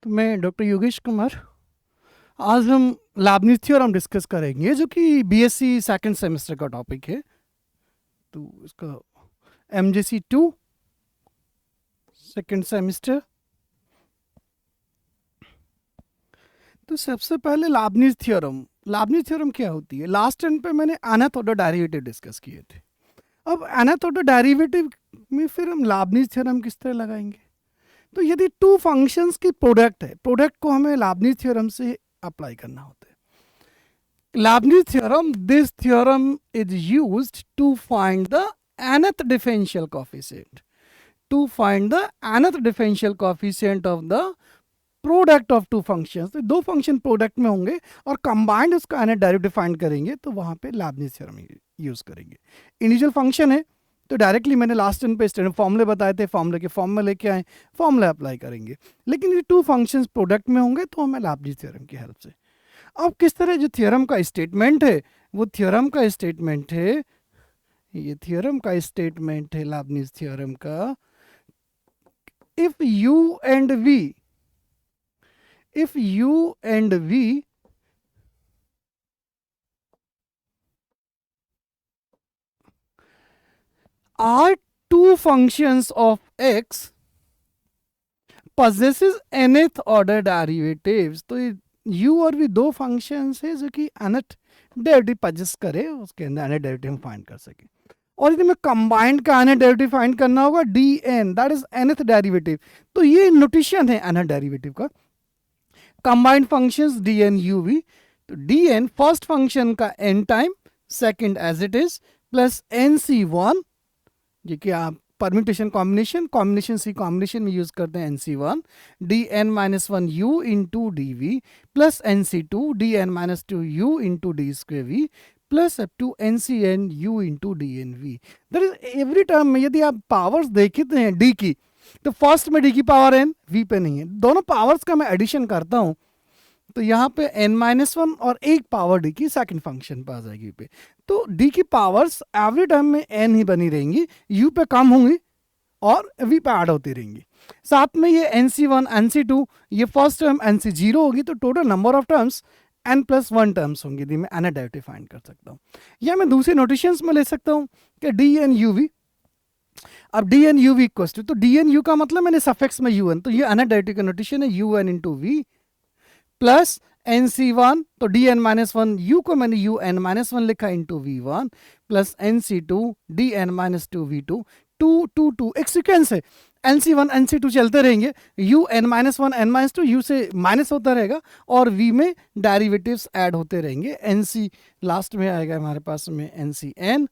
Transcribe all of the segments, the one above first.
तो मैं डॉक्टर योगेश कुमार। आज हम लाबनीज थ्योरम डिस्कस करेंगे जो कि बीएससी सेकंड सेमेस्टर का टॉपिक है। तो इसका एमजेसी 2 सेकंड सेमेस्टर। तो सबसे पहले लाबनीज थ्योरम क्या होती है? लास्ट टाइम पे मैंने nth ऑर्डर डेरिवेटिव डिस्कस किए थे। अब nth ऑर्डर डेरिवेटिव में फिर हम लाबनीज थ्योरम किस तरह लगाएंगे? तो यदि टू फंक्शंस की प्रोडक्ट है, प्रोडक्ट को हमें लाबनीज थ्योरम से अप्लाई करना होता है। Leibniz theorem, this theorem is used to find the nth differential coefficient. To find the nth differential coefficient of the product of two functions. तो दो फंक्शन प्रोडक्ट में होंगे और कंबाइंड उसका nth डेरिवेटिव फाइंड करेंगे, तो वहां पे Leibniz थ्योरम यूज करेंगे। इंडिविजुअल फंक्शन है तो डायरेक्टली मैंने लास्ट टाइम पे स्टैंडर्ड फॉर्मूले बताए थे, फॉर्मूले के फॉर्म में लेके आए, फॉर्मूला अप्लाई करेंगे। लेकिन ये टू फंक्शंस प्रोडक्ट में होंगे तो हमें Leibniz थ्योरम की हेल्प से। अब किस तरह जो थ्योरम का स्टेटमेंट है, वो थ्योरम का स्टेटमेंट है, ये थ्योरम का स्टेटमेंट है Leibniz थ्योरम का, if u and v are two functions of x possesses nth order derivatives। तो u और v दो फंक्शंस है जो कि nth डेरिवेटिव पजेस करे, उसके अंदर nth डेरिवेटिव हम फाइंड कर सके। और यदि मैं कंबाइंड का nth डेरिवेटिव फाइंड करना होगा, dn that is nth derivative. तो ये नोटेशन है nth डेरिवेटिव का। कंबाइंड फंक्शंस dn uv, तो dn फर्स्ट फंक्शन का n time, second as it is, plus nc1, जो कि आप परम्यूटेशन कॉम्बिनेशन सी कॉम्बिनेशन में यूज करते हैं, nc1 dn minus one u into D V plus nc2 dn minus two u into D square V plus up to ncn u into D N we. That is every term में यदि आप powers देखते हैं D की, तो first में D की power n, v पे नहीं है, दोनों पावर्स का मैं एडिशन करता हूं तो यहाँ पे n-1 और एक पावर डी की सेकंड फंक्शन पे आ जाएगी पे। तो डी की पावर्स एवरी टर्म में n ही बनी रहेंगी, u पे कम होंगी और v पे ऐड होती रहेंगी। साथ में ये nc1 nc2, ये फर्स्ट टर्म nc0 होगी, तो total number of terms n+1 terms होंगी, मैं nth डेरिवेटिव फाइंड कर सकता हूँ। या मैं दूसरे नोटेशंस में ले सकता हूँ कि dn uv। अब dn uv इक्वल्स टू, तो dn u का मतलब मैंने सफिक्स में un, तो ये nth डेरिवेटिव का नोटेशन है un into v plus nc1, तो dn-1 u को मैंने un-1 लिखा into v1 plus nc2 dn-2v2, 2 एक सीक्वेंस है, nc1 nc2 चलते रहेंगे, un-1 n-2 u से माइनस होता रहेगा और v में डेरिवेटिव्स ऐड होते रहेंगे। nc लास्ट में आएगा हमारे पास में ncn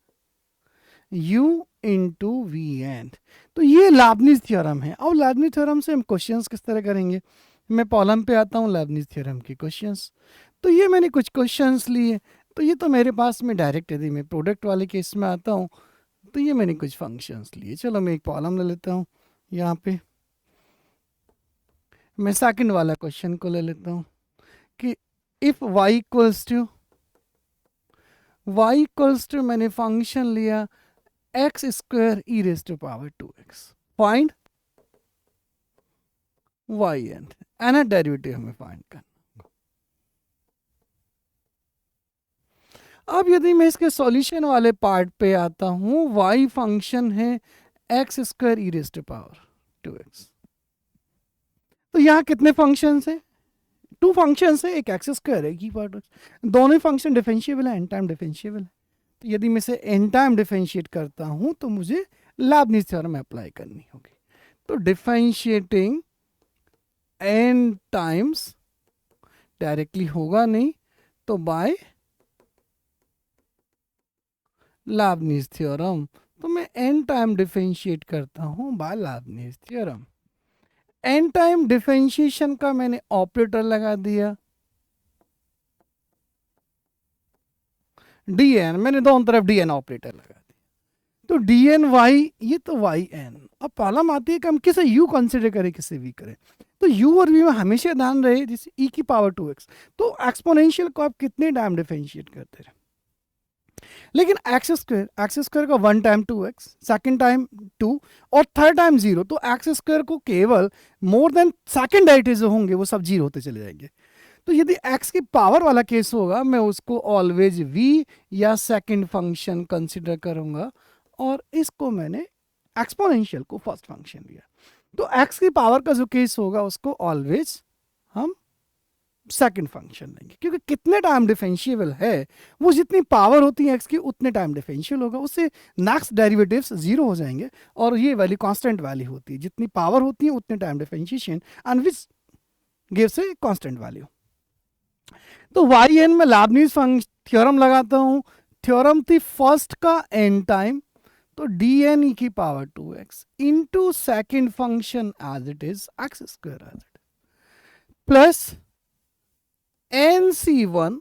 u इंटू vn। तो ये Leibniz थ्योरम है। और Leibniz थ्योरम से हम क्वेश्चंस किस तरह करेंगे? मैं कॉलम पे आता हूँ Leibniz थ्योरम के क्वेश्चंस। तो ये मैंने कुछ क्वेश्चंस लिए, तो ये तो मेरे पास में डायरेक्ट, यदि मैं प्रोडक्ट वाले केस में आता हूँ तो ये मैंने कुछ फंक्शंस लिए। चलो मैं एक कॉलम ले लेता हूँ, यहाँ पे मैं सेकंड वाला क्वेश्चन को ले लेता हूँ कि इफ y इक्वल्स टू मैंने फंक्शन लिया x square e raise to power 2x, find yn, nth derivative हमें फाइंड करना। अब यदि मैं इसके सॉल्यूशन वाले पार्ट पे आता हूं, y फंक्शन है x square e raise to power 2x। तो यहां कितने फंक्शंस हैं? टू फंक्शंस है, एक x स्क्वायर है, की पार्ट, दोनों फंक्शन डिफरेंशिएबल है, n टाइम डिफरेंशिएबल है। तो यदि मैं इसे n टाइम डिफरेंशिएट करता हूं तो मुझे Leibniz थ्योरम अप्लाई करनी होगी। तो डिफरेंशिएटिंग n टाइम्स डायरेक्टली होगा नहीं, तो बाय Leibniz थ्योरम। तो मैं n टाइम डिफरेंशिएट करता हूं by Leibniz theorem. n time differentiation का मैंने ऑपरेटर लगा दिया, dn, मैंने दोनों तरफ dn ऑपरेटर लगा दिया, तो dn y, ये तो yn। अब प्रॉब्लम आती है कि हम किसे u कंसिडर करें, किसे v करें। तो u और v में हमेशा ध्यान रहे जैसे e की पावर 2x, तो एक्सपोनेंशियल को आप कितने टाइम डिफरेंशिएट करते रहे, लेकिन एक्स स्क्वायर का 1 टाइम 2x, सेकंड टाइम 2 और थर्ड टाइम 0, तो एक्स स्क्वायर को केवल मोर देन सेकंड डेरिवेटिव जो होंगे वो सब 0 होते चले जाएंगे। तो यदि x की पावर वाला केस होगा मैं उसको ऑलवेज v या सेकंड फंक्शन कंसिडर करूंगा, और इसको मैंने एक्सपोनेंशियल को फर्स्ट फंक्शन लिया। तो x की पावर का जो केस होगा उसको ऑलवेज हम सेकंड फंक्शन लेंगे, क्योंकि कितने टाइम डिफरेंशिएबल है वो जितनी पावर होती है x की उतने टाइम डिफरेंशियल होगा, उससे नेक्स्ट डेरिवेटिव्स 0 हो जाएंगे, और ये वैल्यू कांस्टेंट वैल्यू होती है, जितनी पावर होती है उतने time differentiation and which gives a constant value. तो वाई एन में लाबनीज थ्योरम लगाता हूं, थ्योरम थी फर्स्ट का एन टाइम, तो डी एन ई की power 2x into second function as it is x square as it plus n C one,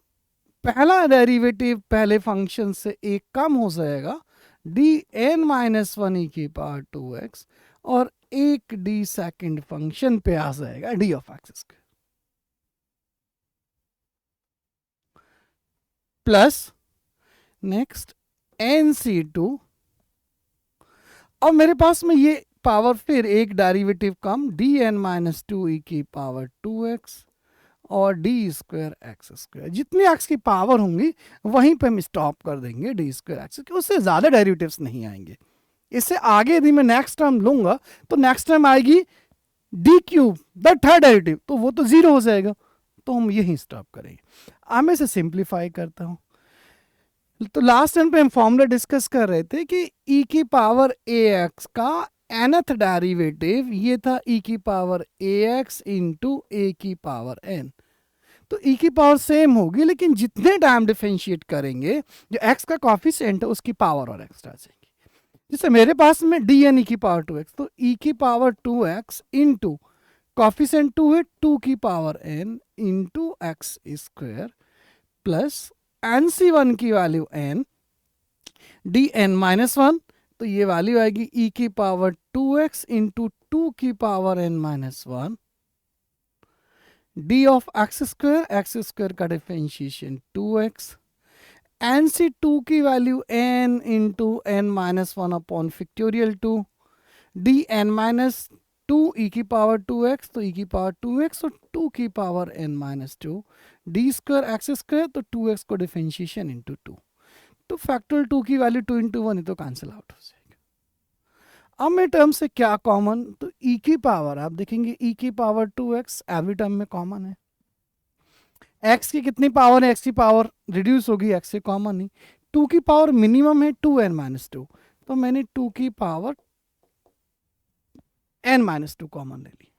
पहला derivative पहले फंक्शन से एक कम हो जाएगा, d n minus one e की पावर 2x, और एक डी सेकेंड फंक्शन पे आ जाएगा d of x square plus next n C two. अब मेरे पास में ये पावर फिर एक डेरिवेटिव कम, d n minus two e की पावर 2x और डी स्क्वायर एक्स स्क्वायर, जितनी एक्स की पावर होंगी वहीं पे हम स्टॉप कर देंगे डी स्क्वायर एक्स, क्योंकि उससे ज़्यादा डेरिवेटिव्स नहीं आएंगे। इससे आगे यदि मैं नेक्स्ट टर्म लूंगा तो नेक्स्ट टर्म आएगी D cube, the third derivative, तो वो तो 0 हो जाएगा, तो हम यहीं स्टॉप करेंगे। अब मैं इसे सिंप्लीफाई करता हूँ। तो लास्ट टाइम पे हम फॉर्मूला डिस्कस कर रहे थे कि e की पावर ax का nth डेरिवेटिव ये था e की पावर ax इंटू a की पावर n। तो e की पावर सेम होगी, लेकिन जितने टाइम डिफरेंशिएट करेंगे जो x का कॉफिशिएंट है उसकी पावर और एक्स्ट्रा जाएगी। जैसे मेरे पास में डी एन ई की पावर 2x, तो e की पावर 2x इंटू कॉफिशिएंट 2 है 2 की power n into x square plus n सी वन की value n D n minus one, तो ये वैल्यू आएगी e की पावर 2x इंटू 2 की power n minus one, D of x square का differentiation 2x, n सी two की value n into n minus one upon factorial 2, D n minus two e की power 2x, तो e की power 2x और 2 की power n minus to, D square x square, तो 2x को differentiation into 2, तो factorial 2 की वैल्यू 2 इंटू वन, तो कैंसिल आउट हो जाएगा। अब मेरे टर्म से क्या कॉमन, तो e की पावर आप देखेंगे e की पावर 2x एवरी टर्म में कॉमन है, x की कितनी पावर है, x की पावर रिड्यूस होगी, x से कॉमन नहीं, 2 की पावर मिनिमम है 2n माइनस टू, तो मैंने 2 की power n minus two common ले ली।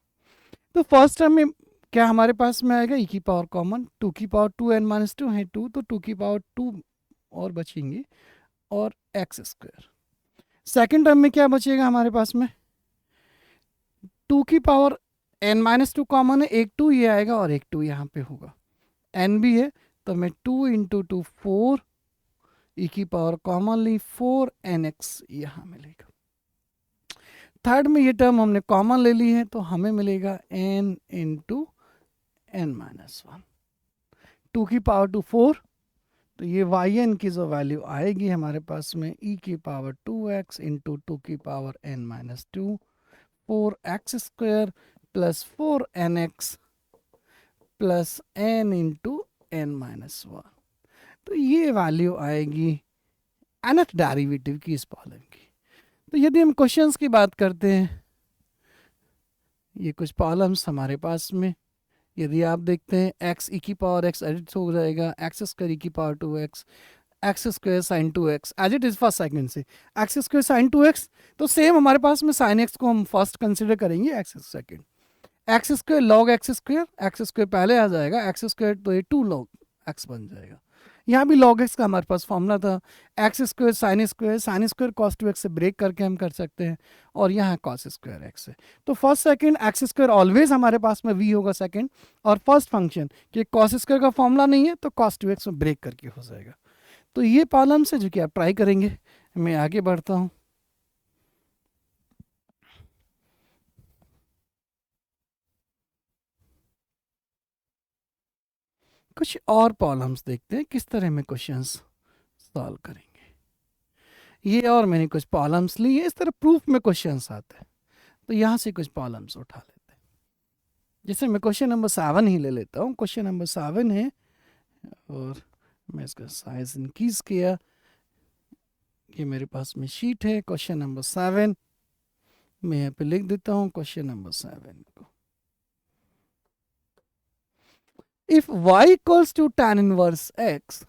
तो फर्स्ट टर्म में क्या हमारे पास में आएगा, e की पावर कॉमन, 2 की पावर 2n माइनस टू है 2, तो 2 की पावर 2 और बचेंगे और एक्स स्क्वायर। सेकेंड टर्म में क्या बचेगा हमारे पास में, 2 की power n minus two common है, एक 2 ये आएगा और एक 2 यहाँ पे होगा, n भी है, तो मैं 2 इंटू 2 4, ई की पावर कॉमन ली 4nx यहाँ मिलेगा। थर्ड में ये टर्म हमने कॉमन ले ली है, तो हमें मिलेगा n into n minus one, 2 की पावर 2 4, तो ये वाई एन की जो वैल्यू आएगी हमारे पास में e की पावर 2x इंटू 2 की power n minus two, 4x square plus 4nx plus n into n minus one, तो ये वैल्यू आएगी nth डेरिवेटिव की इस प्रॉब्लम की। तो यदि हम क्वेश्चंस की बात करते हैं, ये कुछ प्रॉब्लम्स हमारे पास में, यदि आप देखते हैं एक्स ई की पावर एक्स एडिट हो जाएगा, एक्स स्क्वायर ई की power 2x, x square sine 2x as it is first second से, एक्स स्क्वायर साइन 2x, तो सेम हमारे पास में साइन x को हम फर्स्ट कंसिडर करेंगे, x second, x square log x square पहले आ जाएगा, एक्स स्क्वायर तो ये 2 लॉग एक्स बन जाएगा। यहाँ भी लॉग एक्स का हमारे पास फॉर्मूला था, x square sine square cos 2x से ब्रेक करके हम कर सकते हैं, और यहाँ कॉस स्क्वायर एक्स है, तो first second x square always हमारे पास में v होगा सेकंड, और फर्स्ट फंक्शन कि कॉस स्क्वायर का फॉर्मूला नहीं है तो कॉस 2x में ब्रेक करके हो जाएगा। तो ये प्रॉब्लम है जो कि आप ट्राई करेंगे। मैं आगे बढ़ता हूँ। कुछ और प्रॉब्लम्स देखते हैं किस तरह में क्वेश्चंस सॉल्व करेंगे। ये और मैंने कुछ प्रॉब्लम्स ली है, इस तरह प्रूफ में क्वेश्चंस आते हैं, तो यहाँ से कुछ प्रॉब्लम्स उठा लेते हैं। जैसे मैं क्वेश्चन नंबर 7 ही ले लेता हूँ। क्वेश्चन नंबर 7 है और मैं इसका साइज इंक्रीज किया, ये मेरे पास में शीट है। क्वेश्चन नंबर 7 मैं यहाँ पे लिख देता हूँ क्वेश्चन नंबर 7 को। If y equals to tan inverse x,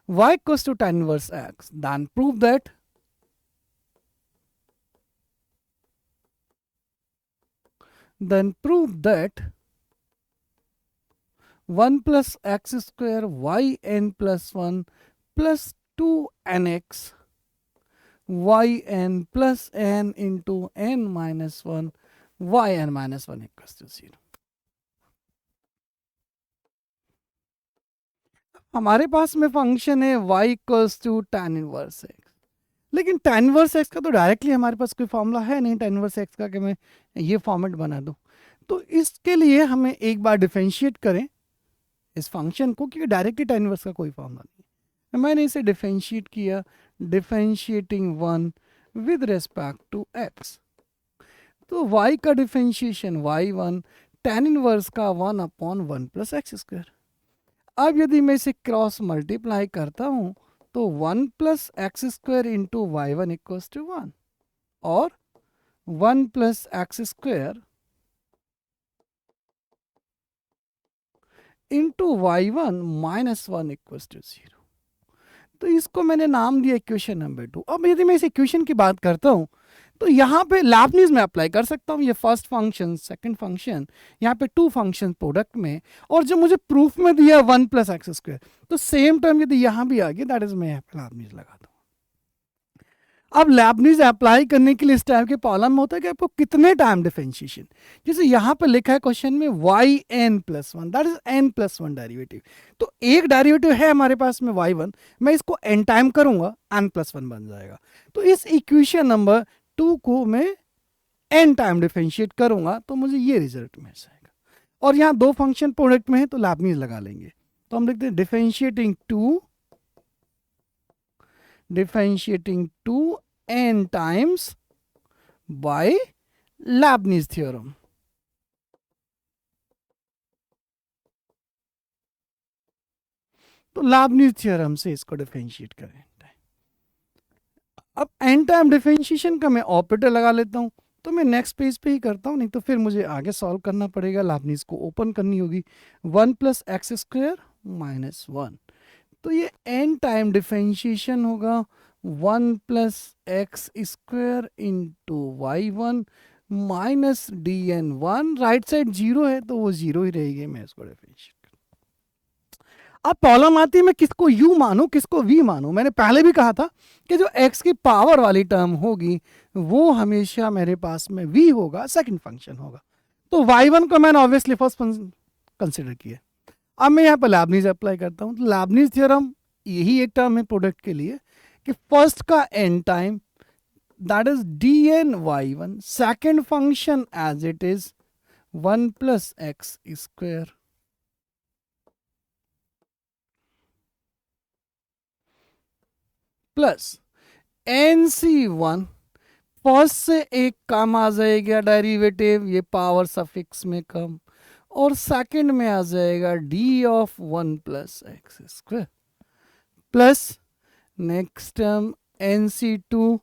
y equals to tan inverse x, then prove that that 1 plus x square yn plus 1 plus 2nx yn plus n into n minus 1 yn minus 1 equals to 0। हमारे पास में function है y equals to tan inverse x, लेकिन tan inverse x का तो directly हमारे पास कोई formula है नहीं tan इनवर्स x का कि मैं ये फॉर्मेट बना दूं। तो इसके लिए हमें एक बार डिफरेंशिएट करें इस फंक्शन को, क्योंकि डायरेक्टली tan इनवर्स का कोई फॉर्मूला नहीं है। मैंने इसे डिफरेंशिएट किया, differentiating 1 with respect to x। तो y का डिफरेंशिएशन y1 tan इनवर्स का 1/1 प्लस एक्स स्क्वायर। अब यदि मैं इसे क्रॉस मल्टीप्लाई करता हूं तो 1 plus x square into y one equals to 1 और 1 plus x square into y one minus 1 equals to 0। तो इसको मैंने नाम दिया इक्वेशन नंबर 2। अब यदि मैं इस इक्वेशन की बात करता हूं तो यहाँ पे लैबनीज में अप्लाई कर सकता हूँ। ये फर्स्ट फंक्शन, सेकंड फंक्शन, यहाँ पे 2 फंक्शन प्रोडक्ट में, और जो मुझे प्रूफ में दिया 1 प्लस एक्स स्क्वायर, तो सेम टर्म यदि यहाँ भी आ गया दैट इज मैं यहाँ पे लैबनीज लगा दूँ। अब लैबनीज अप्लाई करने के लिए इस टाइप के प्रॉब्लम होता है कि आपको कितने टाइम डिफरेंशिएशन, जैसे यहाँ पे लिखा है क्वेश्चन में y n plus one, that is n plus one derivative. तो एक डेरिवेटिव है हमारे पास में y1, मैं इसको n टाइम करूंगा n प्लस वन बन जाएगा। तो इस इक्वेशन नंबर 2 को मैं n टाइम डिफरेंशिएट करूंगा तो मुझे ये रिजल्ट मिल जाएगा। और यहाँ 2 फंक्शन प्रोडक्ट में है तो लैबनीज लगा लेंगे। तो हम लिखते हैं differentiating to n times by Leibniz theorem. तो लैबनीज थ्योरम से इसको डिफरेंशिएट करें। अब n टाइम डिफरेंशिएशन का मैं ऑपरेटर लगा लेता हूं, तो मैं नेक्स्ट पेज पे ही करता हूं, नहीं तो फिर मुझे आगे सॉल्व करना पड़ेगा, लैबनीज को ओपन करनी होगी। 1 प्लस एक्स स्क्वायर माइनस 1, तो ये n टाइम डिफरेंशिएशन होगा 1 plus x square into y one minus d n one, right side 0 है तो वो 0 ही रहेगी। मैं इसको डिफरेंशिएट, अब प्रॉब्लम आती है मैं किसको u मानूं किसको v मानूं। मैंने पहले भी कहा था कि जो x की पावर वाली टर्म होगी वो हमेशा मेरे पास में v होगा, सेकंड फंक्शन होगा। तो y1 को मैंने ऑब्वियसली फर्स्ट फंक्शन कंसिडर किया। अब मैं यहाँ पर लैबनीज अप्लाई करता हूँ। तो लैबनीज थ्योरम यही एक टर्म है प्रोडक्ट के लिए कि फर्स्ट का n time that is dn y1, second function as it is 1 plus x square plus NC1, first से एक कम आ जाएगा डेरिवेटिव, ये पावर सफिक्स में कम, और सेकंड में आ जाएगा d of 1 plus x square plus next term NC2,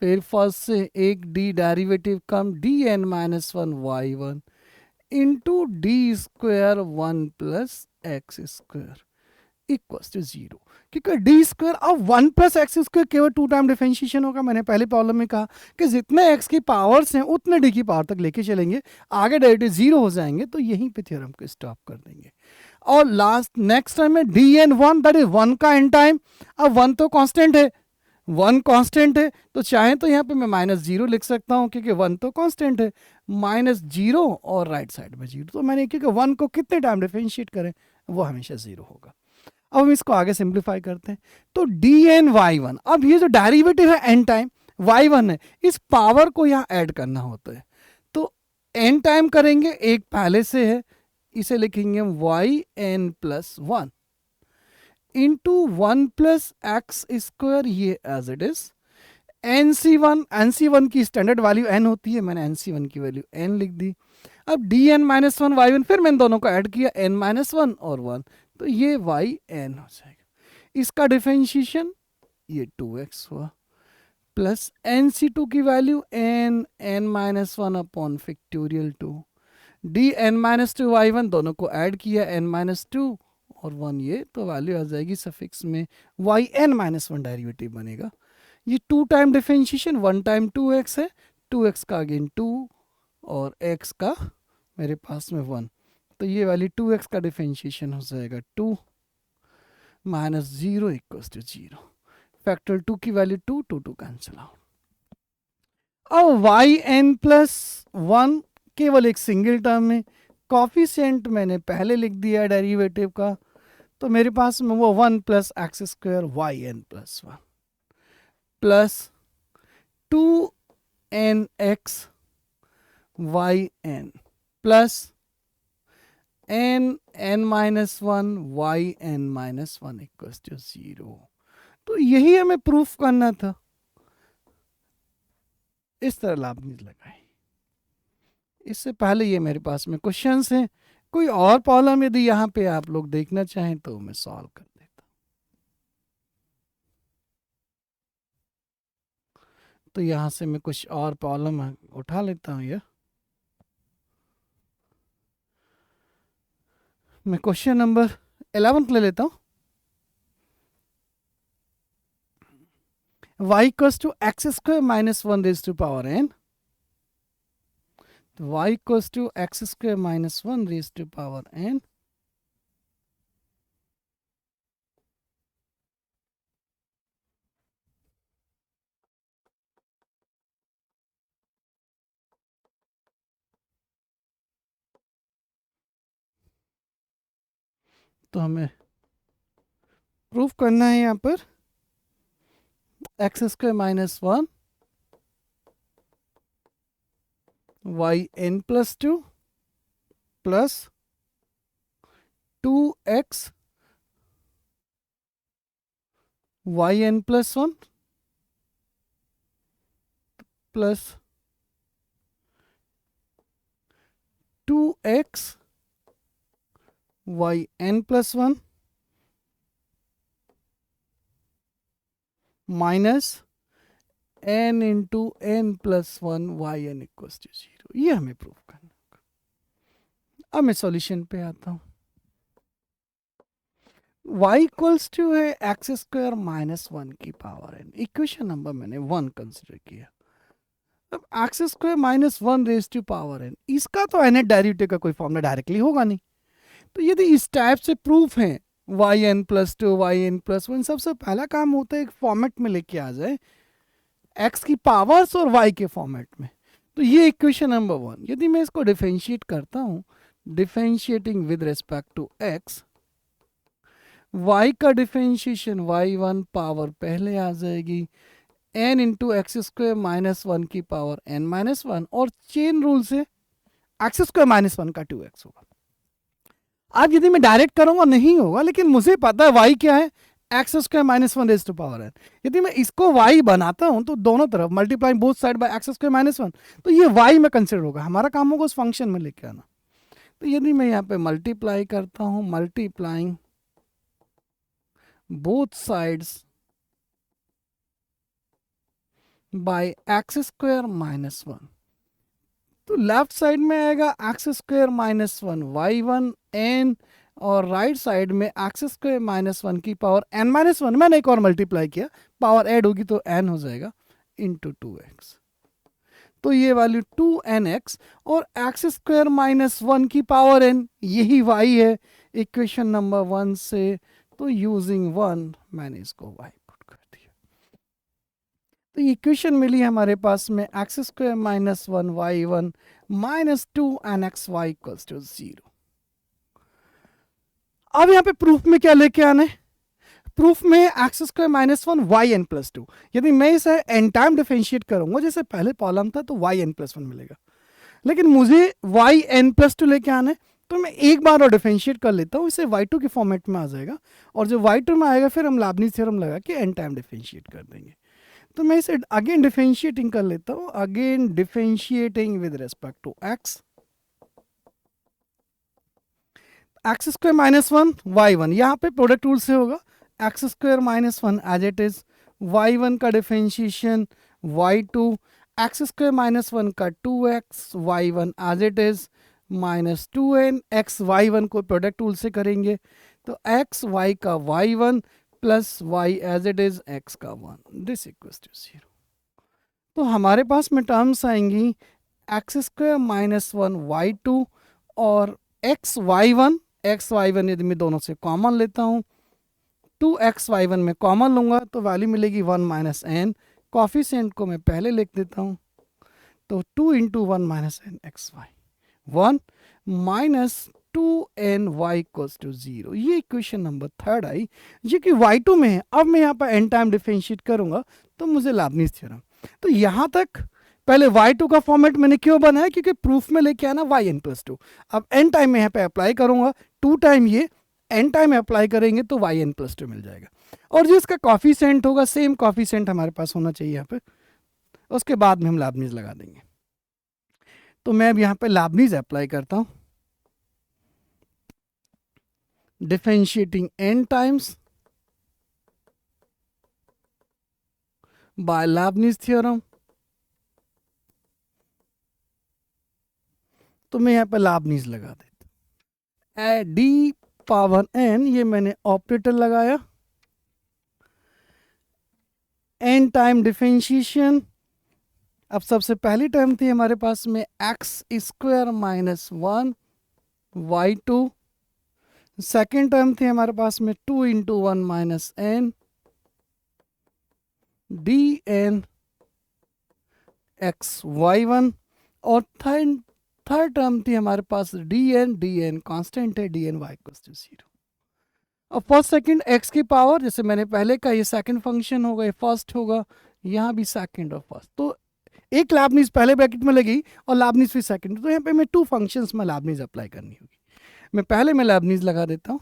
फिर फर्स्ट से एक d डेरिवेटिव कम dn minus 1 y1 into d square 1 plus x square equals to 0। क्योंकि डी स्क्वायर अब 1 प्लस एक्स स्क्वायर केवल 2 टाइम डिफरेंशिएशन होगा। मैंने पहले प्रॉब्लम में कहा कि जितने एक्स की पावर्स हैं उतने डी की पावर तक लेके चलेंगे, आगे डेरिवेटिव 0 हो जाएंगे, तो यहीं पे थ्योरम को स्टॉप कर देंगे। और लास्ट नेक्स्ट टाइम में d n one, that is 1 का एन टाइम। अब 1 तो कांस्टेंट है, 1 कांस्टेंट है, तो चाहे तो यहाँ पे मैं -0 लिख सकता हूँ क्योंकि 1 तो कांस्टेंट है, -0 और राइट साइड में 0। तो मैंने क्योंकि 1 को कितने टाइम डिफरेंशिएट करें वो हमेशा 0 होगा। अब हम इसको आगे सिंप्लीफाई करते हैं। तो dn y1, अब ये जो डेरिवेटिव है n टाइम y1 है, इस पावर को यहाँ ऐड करना होता है, तो n टाइम करेंगे, एक पहले से है, इसे लिखेंगे हम yn plus 1 into 1 plus x square, ये एज इट इज, NC1 की स्टैंडर्ड वैल्यू n होती है, मैंने NC1 की वैल्यू n लिख दी। अब dn-1 y1, फिर मैंने दोनों को ऐड किया, n-1 और 1, तो ये yn हो जाएगा। इसका डिफरेंशिएशन ये 2x हुआ, प्लस NC2 की value n-1 upon factorial 2, dn-2 y1, दोनों को ऐड किया, n-2 और 1, ये तो वैल्यू आ जाएगी सफिक्स में yn-1 डेरिवेटिव बनेगा। ये 2 टाइम डिफरेंशिएशन, 1 टाइम 2x है, 2x का अगेन 2 और x का मेरे पास में 1, तो ये वाली 2x का डिफरेंशिएशन हो जाएगा 2 माइनस 0 इक्वल्स टू 0। फैक्टर 2 की वैल्यू 2, 2 कैंसिल आउट। अब yn प्लस 1 केवल एक सिंगल टर्म में, कॉफिशिएंट मैंने पहले लिख दिया डेरिवेटिव का, तो मेरे पास में वो 1 plus x square yn plus 1 plus 2nx yn plus n-1 yn-1 equals to 0। तो यही हमें प्रूफ करना था। इस तरह लाभ लगाए। इससे पहले ये मेरे पास में क्वेश्चंस हैं, कोई और प्रॉब्लम यदि यहाँ पे आप लोग देखना चाहें तो मैं सॉल्व कर देता। तो यहाँ से मैं कुछ और प्रॉब्लम उठा लेता हूँ। ये मैं क्वेश्चन नंबर 11 ले लेता हूँ। y equals to x square minus 1 raise to power n, y equals to x square minus 1 raise to power n, तो हमें प्रूफ करना है यहाँ पर x square minus 1 yn plus 2 plus 2x yn plus 1 plus 2x yn plus 1 minus n into n plus 1 yn equals to 0। ये हमें proof करना होगा। अब मैं सॉल्यूशन पे आता हूँ। y इक्वल्स टू है एक्स स्क्वायर माइनस 1 की पावर n, इक्वेशन नंबर मैंने 1 कंसिडर किया। अब x square minus 1 raise to power n, इसका तो n डेरिवेटिव का कोई फॉर्मूला डायरेक्टली होगा नहीं। तो यदि इस टाइप से प्रूफ है yn प्लस 2 yn प्लस 1, सबसे पहला काम होता है एक फॉर्मेट में लेके आ जाए x की पावर्स और y के फॉर्मेट में। तो ये इक्वेशन नंबर 1, यदि मैं इसको डिफरेंशिएट करता हूँ, differentiating with respect to x, y का डिफरेंशिएशन y1 पावर पहले आ जाएगी n into x square minus 1 की पावर n-1, और चेन रूल से एक्स स्क्वायर माइनस 1 का 2x होगा। अब यदि मैं डायरेक्ट करूंगा नहीं होगा, लेकिन मुझे पता है y क्या है, x square minus 1 raise to power n। यदि मैं इसको y बनाता हूं तो दोनों तरफ multiplying both side by x square minus 1, तो ये y में कंसिडर होगा। हमारा काम होगा उस फंक्शन में लेके आना। तो यदि मैं यहाँ पे मल्टीप्लाई करता हूं, multiplying both sides by x square minus 1, तो लेफ्ट साइड में आएगा x square minus 1 y1 n, और राइट साइड में एक्स स्क्वायर माइनस 1 की पावर n-1, मैंने एक और मल्टीप्लाई किया, पावर ऐड होगी तो n हो जाएगा इंटू 2x। तो ये वैल्यू 2nx और एक्स स्क्वायर माइनस 1 की पावर n, यही y है इक्वेशन नंबर 1 से। तो यूजिंग 1 मैंने इसको y पुट कर दिया। तो इक्वेशन मिली हमारे पास में x square minus 1 y1 minus 2nxy equals to 0। अब यहाँ पे प्रूफ में क्या लेके आना है, प्रूफ में x square minus 1 yn plus 2, यदि मैं इसे n टाइम डिफरेंशिएट करूंगा जैसे पहले प्रॉब्लम था तो yn प्लस 1 मिलेगा, लेकिन मुझे yn प्लस 2 लेके आना है। तो मैं एक बार और डिफरेंशिएट कर लेता हूँ, इसे y2 के फॉर्मेट में आ जाएगा, और जो y2 में आएगा फिर हम लाबनीज थ्योरम लगा के n टाइम डिफरेंशिएट कर देंगे। तो मैं इसे अगेन डिफरेंशिएटिंग कर लेता हूँ, again differentiating with respect to x, x square minus one y one, यहाँ पे प्रोडक्ट रूल से होगा x square minus one as it is, y one का differentiation y two, x square minus one का two x y one as it is minus two n, x y one को product rule से करेंगे तो x y का y one plus y as it is x का one, this equals to zero. तो हमारे पास में टर्म्स आएंगी x square minus one y two और एक्स वाई वन यदि मैं दोनों से कॉमन लेता हूँ, टू एक्स वाई वन में कॉमन लूँगा तो वैल्यू मिलेगी वन माइनस एन, कॉफिशिएंट को मैं पहले लिख देता हूँ, तो two into one minus n x y, one minus two n y equals to zero. ये इक्वेशन नंबर थर्ड आई, ये कि वाई टू में है। अब मैं यहाँ पर एन टाइम डिफरेंशिएट करूँगा तो मुझे लाबनीज थ्योरम। तो यहाँ तक पहले y2 का फॉर्मेट मैंने क्यों बनाया, क्योंकि प्रूफ में लेके आना yn प्लस टू। अब n टाइम में यहाँ पे अप्लाई करूंगा, टू टाइम ये n टाइम में अप्लाई करेंगे तो yn प्लस टू मिल जाएगा, और जो इसका कॉफिशिएंट होगा सेम कॉफिशिएंट हमारे पास होना चाहिए यहाँ पे, उसके बाद में हम लाबनीज लगा देंगे। तो मैं अब यहाँ पे लाबनीज अप्लाई करता हूँ, differentiating n times by Leibniz theorem. तो मैं यहाँ पे लाबनीज लगा देता हूँ, डी पावर n, ये मैंने ऑपरेटर लगाया, n टाइम डिफरेंशिएशन। अब सबसे पहली टर्म थी हमारे पास में x square minus one y two, second term थी हमारे पास में two into one minus n d n x y one, और थर्ड टर्म थी हमारे पास डी एन कॉन्स्टेंट है, d n y equals to zero. अब फर्स्ट सेकंड एक्स की पावर, जैसे मैंने पहले कहा ये सेकंड फंक्शन होगा, ये फर्स्ट होगा, यहाँ भी सेकंड और फर्स्ट, तो एक लाबनीज पहले ब्रैकेट में लगी और लाबनीज फिर सेकंड, तो यहाँ पे मैं टू फंक्शंस में लाबनीज अप्लाई करनी होगी। मैं पहले मैं लाबनीज लगा देता हूँ,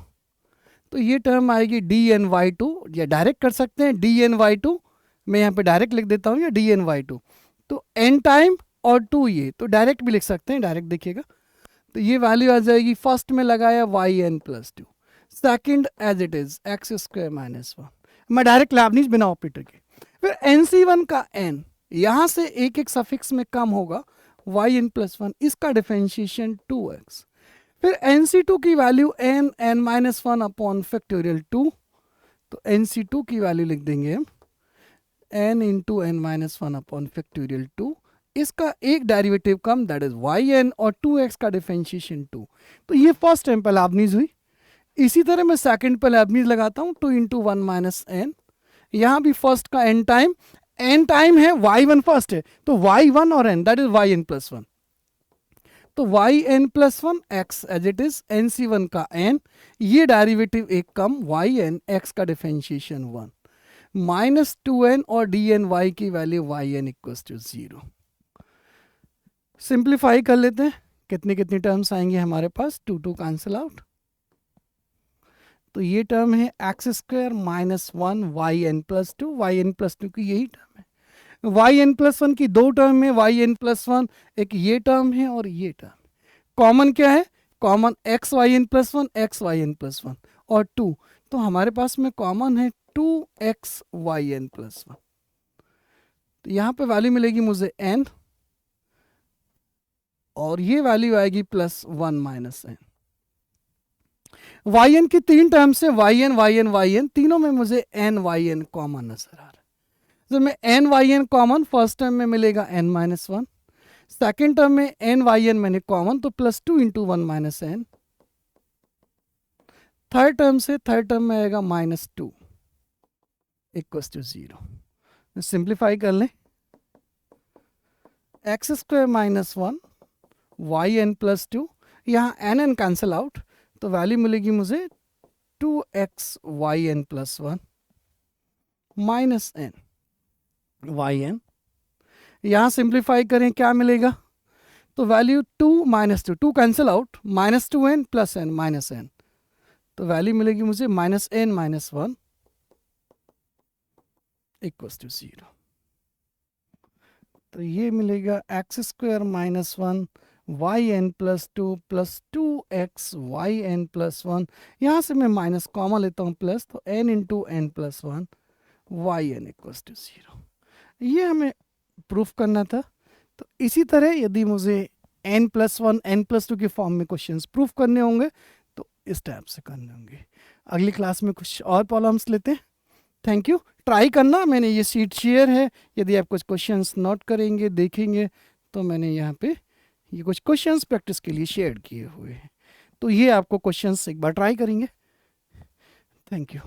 तो ये टर्म आएगी डी एन वाई टू, या डायरेक्ट कर सकते हैं डी एन वाई टू, मैं यहाँ पे डायरेक्ट लिख देता हूँ, या डी एन वाई टू, तो एन टाइम और टू, ये तो डायरेक्ट भी लिख सकते हैं, डायरेक्ट देखिएगा, तो ये वैल्यू आ जाएगी, फर्स्ट में लगाया y n plus two, second as it is x square minus one, मैं डायरेक्ट लाबनीज बिना ऑपरेटर के, फिर एन सी वन का एन, यहाँ से एक एक सफिक्स में कम होगा वाई एन प्लस वन, इसका डिफरेंशिएशन टू एक्स, फिर एन सी टू की value n n minus one upon factorial two, तो एन सी टू की वैल्यू लिख देंगे हम n into n minus one upon factorial two, इसका एक डेरिवेटिव कम दैट इज वाई एन, और टू एक्स का डिफरेंशिएशन टू। तो ये फर्स्ट टाइम पर लाबनीज हुई। इसी तरह मैं सेकंड पर लाबनीज लगाता हूँ, two into one minus n, यहाँ भी फर्स्ट का एन टाइम है, वाई वन फर्स्ट है, तो वाई वन और n that is y n plus one, तो y n plus one x as it is n C one का n, ये डेरिवेटिव एक कम वाई एन, एक्स का differentiation one, minus two n, और डी एन वाई की value y n equals to zero. Simplify कर लेते हैं, कितनी कितनी टर्म्स आएंगे हमारे पास, टू टू कैंसिल आउट, तो ये टर्म है x square minus one y n plus two, y n plus two की यही टर्म है, वाई एन प्लस वन की दो टर्म है, वाई एन प्लस वन, एक ये टर्म है और ये टर्म। कॉमन क्या है, common x y n plus one, x y n plus one और टू, तो हमारे पास में कॉमन है two x y n plus one, तो यहाँ पे वैल्यू मिलेगी मुझे एन, और ये वैल्यू आएगी plus one minus n. Y n की तीन टर्म से वाई एन तीनों में मुझे एन वाई एन कॉमन नजर आ रहा है, तो मैं n y n common, first term में मिलेगा n minus one, second term में एन वाई एन मैंने कॉमन, तो plus two into one minus n, third term में आएगा minus two equals to zero. Simplify कर लें, x square minus one y n plus two, यहाँ n n cancel out, तो value मिलेगी मुझे two x y n plus one minus n y n, यहाँ simplify करें क्या मिलेगा, तो value 2 minus 2 cancel out, -2n plus n minus n, तो वैल्यू मिलेगी मुझे -n माइनस 1 इक्वल्स टू 0। तो ये मिलेगा x² minus 1 yn plus 2 plus 2x yn plus 1, यहाँ से मैं माइनस कॉमा लेता हूँ प्लस, तो n into n plus 1 yn equals to 0। ये हमें प्रूफ करना था। तो इसी तरह यदि मुझे n प्लस 1 n प्लस 2 के फॉर्म में क्वेश्चंस प्रूफ करने होंगे तो इस टाइप से करने होंगे। अगली क्लास में कुछ और प्रॉब्लम्स लेते हैं। थैंक यू, ट्राई करना। मैंने ये शीट शेयर है, यदि आप कुछ क्वेश्चंस नोट करेंगे देखेंगे तो मैंने यहाँ पे ये कुछ क्वेश्चंस प्रैक्टिस के लिए शेयर किए हुए हैं, तो ये आपको क्वेश्चंस एक बार ट्राई करेंगे। Thank you.